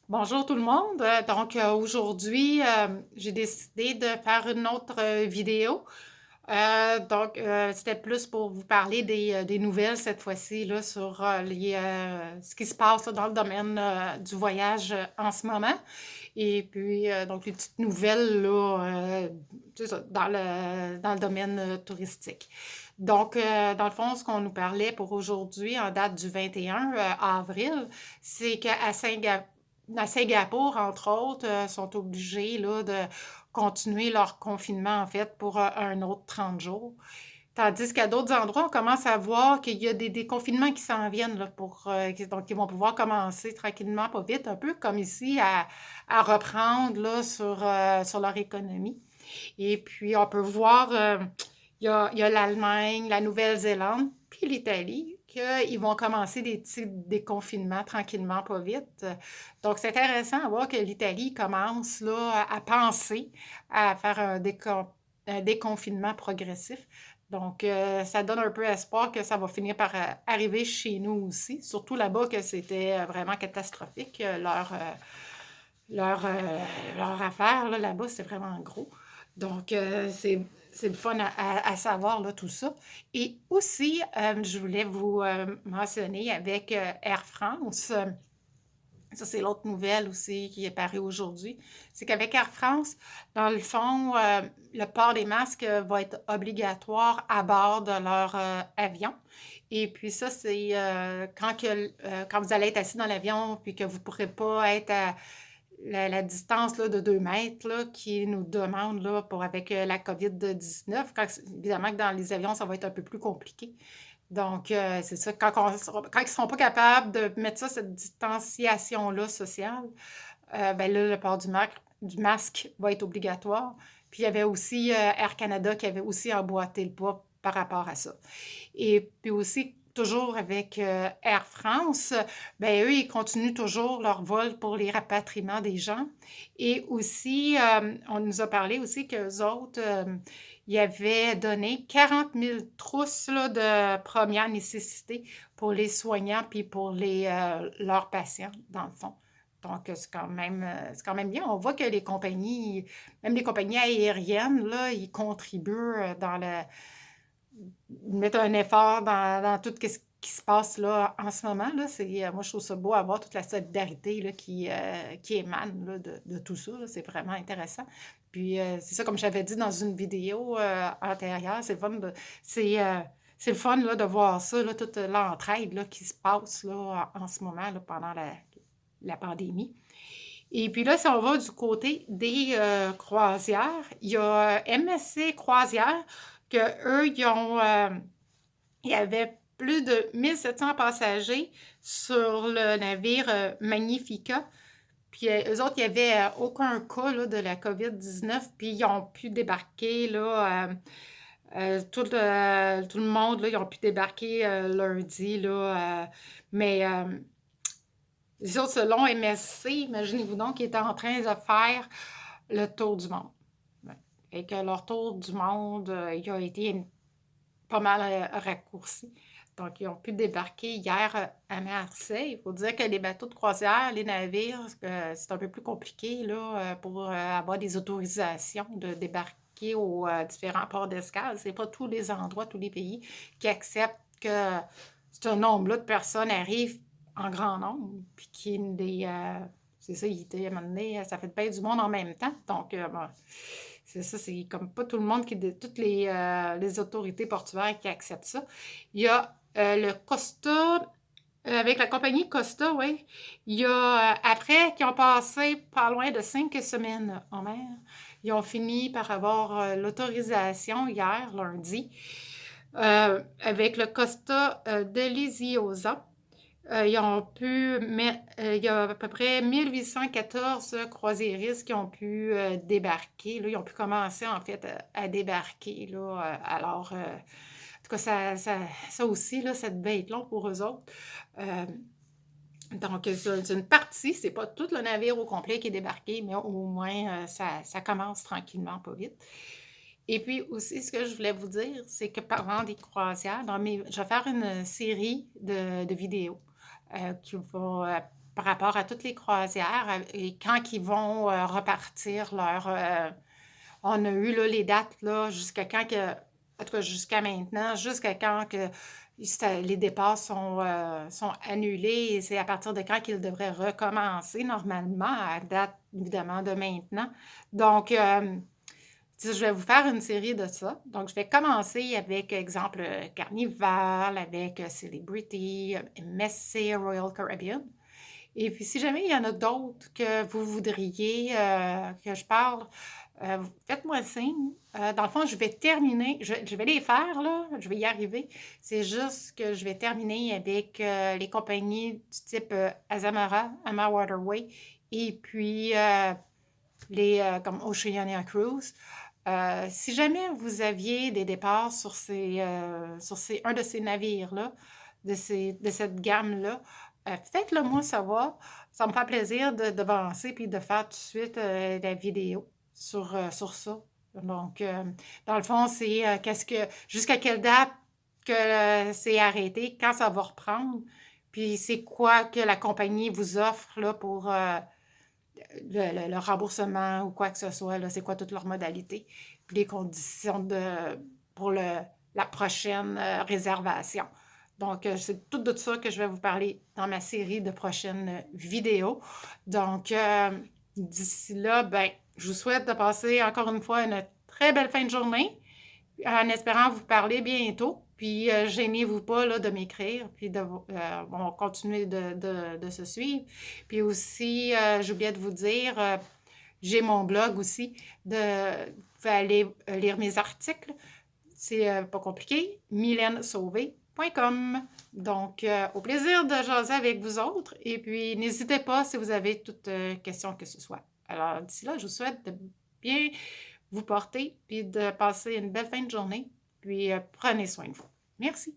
Bonjour tout le monde. Aujourd'hui, j'ai décidé de faire une autre vidéo. C'était plus pour vous parler des nouvelles cette fois-ci là, sur ce qui se passe là, dans le domaine du voyage en ce moment. Et puis, donc, les petites nouvelles là, c'est ça, dans le domaine touristique. Dans le fond, ce qu'on nous parlait pour aujourd'hui, en date du 21 avril, c'est à Singapour, entre autres, sont obligés là, de continuer leur confinement, en fait, pour un autre 30 jours. Tandis qu'à d'autres endroits, on commence à voir qu'il y a des déconfinements qui s'en viennent là, donc ils vont pouvoir commencer tranquillement, pas vite, un peu comme ici, à reprendre là, sur leur économie. Et puis, on peut voir, il y a l'Allemagne, la Nouvelle-Zélande, puis l'Italie, qu'ils vont commencer des petits déconfinements tranquillement, pas vite. Donc, c'est intéressant à voir que l'Italie commence là, à penser à faire un déconfinement progressif. Donc, ça donne un peu espoir que ça va finir par arriver chez nous aussi, surtout là-bas que c'était vraiment catastrophique, leur, euh, leur affaire là-bas, c'est vraiment gros. Donc, c'est le fun à savoir là, tout ça. Et aussi, je voulais vous mentionner avec Air France, ça c'est l'autre nouvelle aussi qui est parue aujourd'hui, c'est qu'avec Air France, dans le fond, le port des masques va être obligatoire à bord de leur avion. Et puis ça, c'est quand vous allez être assis dans l'avion, puis que vous ne pourrez pas être à la distance là, de 2 mètres là, qui nous demande là, avec la COVID-19. Évidemment que dans les avions, ça va être un peu plus compliqué. Donc, c'est ça, quand ils ne seront pas capables de mettre ça, cette distanciation-là sociale, ben là, le port du masque va être obligatoire. Puis il y avait aussi Air Canada qui avait aussi emboîté le pas par rapport à ça. Et puis aussi, toujours avec Air France, ben eux, ils continuent toujours leur vol pour les rapatriements des gens. Et aussi, on nous a parlé aussi qu'eux autres, ils avaient donné 40 000 trousses là, de première nécessité pour les soignants puis pour leurs patients, dans le fond. Donc, c'est quand même bien. On voit que les compagnies, même les compagnies aériennes, là, ils contribuent mettre un effort dans tout ce qui se passe là en ce moment. Là, moi, je trouve ça beau à voir toute la solidarité là, qui émane là, de tout ça. Là. C'est vraiment intéressant. Puis c'est ça, comme j'avais dit dans une vidéo antérieure, c'est le fun là, de voir ça, là, toute l'entraide là, qui se passe là, en ce moment là, pendant la pandémie. Et puis là, si on va du côté des croisières, il y a MSC Croisière que eux, il y avait plus de 1700 passagers sur le navire Magnifica. Puis eux autres, il n'y avait aucun cas là, de la COVID-19, puis ils ont pu débarquer là, tout le monde, là, ils ont pu débarquer lundi, là, mais les autres, selon MSC, imaginez-vous donc, ils étaient en train de faire le tour du monde. Ouais. Et que leur tour du monde, il a été pas mal raccourci. Donc, ils ont pu débarquer hier à Marseille. Il faut dire que les bateaux de croisière, les navires, c'est un peu plus compliqué là, pour avoir des autorisations de débarquer aux différents ports d'escale. C'est pas tous les endroits, tous les pays qui acceptent que ce nombre-là de personnes arrivent en grand nombre, puis qu'il y ait c'est ça, il était à un moment donné, ça fait bien du monde en même temps. Donc, bon, c'est ça, c'est comme pas tout le monde toutes les autorités portuaires qui acceptent ça. Il y a le Costa, avec la compagnie Costa, oui. Il y a, après qu'ils ont passé pas loin de 5 semaines en mer, ils ont fini par avoir l'autorisation hier, lundi, avec le Costa Deliziosa. Ils ont pu mettre, il y a à peu près 1814 croisiéristes qui ont pu débarquer. Là, ils ont pu commencer en fait à débarquer. Là, en tout cas, ça aussi, là, ça devait être long pour eux autres. Euh, donc, c'est une partie, c'est pas tout le navire au complet qui est débarqué, mais au moins, ça commence tranquillement, pas vite. Et puis aussi, ce que je voulais vous dire, c'est que parlant des croisières, je vais faire une série de vidéos qui va par rapport à toutes les croisières et quand ils vont repartir on a eu là, les dates là, jusqu'à quand que, en tout cas jusqu'à maintenant, jusqu'à quand que les départs sont annulés et c'est à partir de quand qu'ils devraient recommencer normalement, à date évidemment de maintenant. Donc, je vais vous faire une série de ça. Donc, je vais commencer avec, exemple, Carnival, avec Celebrity, MSC, Royal Caribbean. Et puis, si jamais il y en a d'autres que vous voudriez que je parle, faites-moi signe. Dans le fond, je vais terminer, je vais les faire, là, je vais y arriver. C'est juste que je vais terminer avec les compagnies du type Azamara, Ama Waterway, et puis comme Oceania Cruise. Si jamais vous aviez des départs un de ces navires-là, de cette gamme-là, faites-le moi savoir. Ça me fait plaisir d'avancer puis de faire tout de suite la vidéo sur ça. Donc, dans le fond, c'est jusqu'à quelle date que c'est arrêté, quand ça va reprendre, puis c'est quoi que la compagnie vous offre là, pour le remboursement ou quoi que ce soit, là, c'est quoi toutes leurs modalités, puis les conditions pour la prochaine réservation. Donc, c'est tout de ça que je vais vous parler dans ma série de prochaines vidéos. Donc, d'ici là, ben, je vous souhaite de passer encore une fois une très belle fin de journée en espérant vous parler bientôt. Puis, gênez-vous pas là, de m'écrire, puis on va continuer de se suivre. Puis aussi, j'oubliais de vous dire, j'ai mon blog aussi, vous pouvez aller lire mes articles. C'est pas compliqué, mylènesauvé.com. Donc, au plaisir de jaser avec vous autres. Et puis, n'hésitez pas si vous avez toute question que ce soit. Alors, d'ici là, je vous souhaite de bien vous porter, puis de passer une belle fin de journée. Puis prenez soin de vous. Merci.